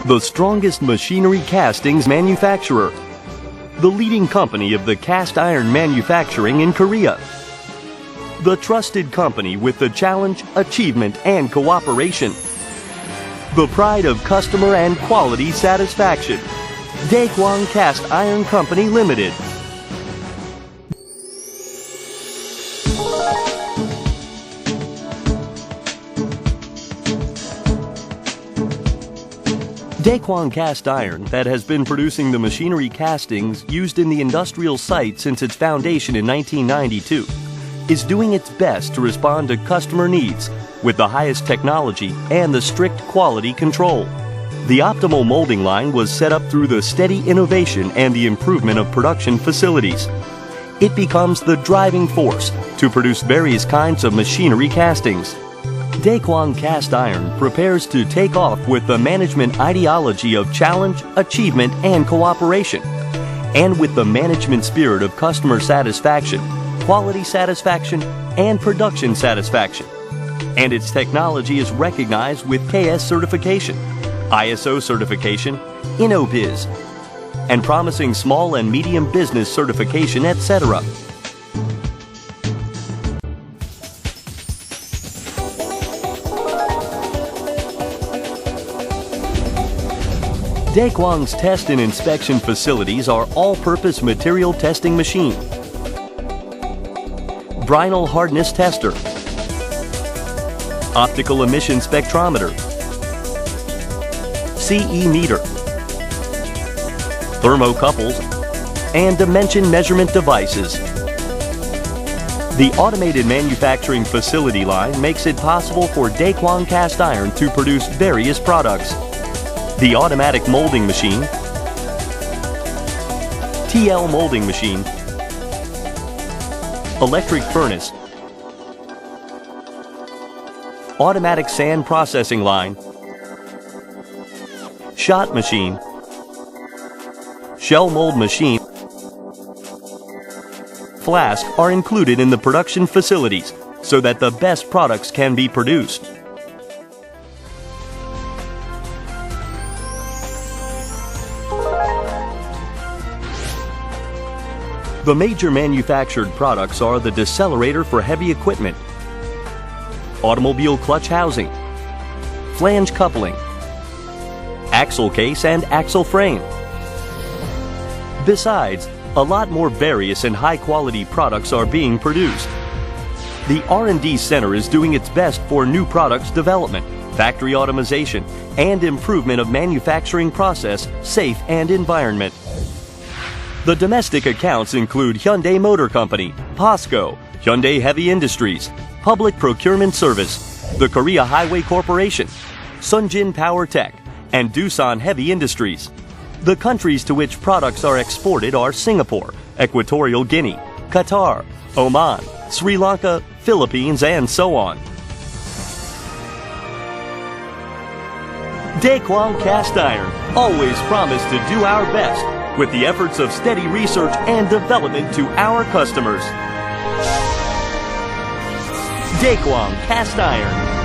the strongest machinery castings manufacturer, the leading company of the cast iron manufacturing in Korea, the trusted company with the challenge, achievement, and cooperation, the pride of customer and quality satisfaction. Daekwang Cast Iron Company Limited. Daekwang Cast Iron, that has been producing the machinery castings used in the industrial site since its foundation in 1992, is doing its best to respond to customer needs with the highest technology and the strict quality control. The optimal molding line was set up through the steady innovation and the improvement of production facilities. It becomes the driving force to produce various kinds of machinery castings. Daekwang Cast Iron prepares to take off with the management ideology of challenge, achievement, and cooperation, and with the management spirit of customer satisfaction, quality satisfaction, and production satisfaction. And its technology is recognized with KS certification, ISO certification, InnoBiz, and promising small and medium business certification, etc. Daekwang's test and inspection facilities are all-purpose material testing machine, Brinell hardness tester, optical emission spectrometer, CE meter, thermocouples, and dimension measurement devices. The automated manufacturing facility line makes it possible for Daekwang Cast Iron to produce various products. The automatic molding machine, TL molding machine, electric furnace, automatic sand processing line, shot machine, shell mold machine, flask are included in the production facilities so that the best products can be produced. The major manufactured products are the decelerator for heavy equipment, automobile clutch housing, flange coupling, axle case and axle frame. Besides, a lot more various and high-quality products are being produced. The R&D Center is doing its best for new products development, factory automation, and improvement of manufacturing process, safe and environment. The domestic accounts include Hyundai Motor Company, POSCO, Hyundai Heavy Industries, Public Procurement Service, the Korea Highway Corporation, Sunjin Power Tech, and Doosan Heavy Industries. The countries to which products are exported are Singapore, Equatorial Guinea, Qatar, Oman, Sri Lanka, Philippines, and so on. Daekwang Cast Iron always promise to do our best with the efforts of steady research and development to our customers. Daekwang Cast Iron.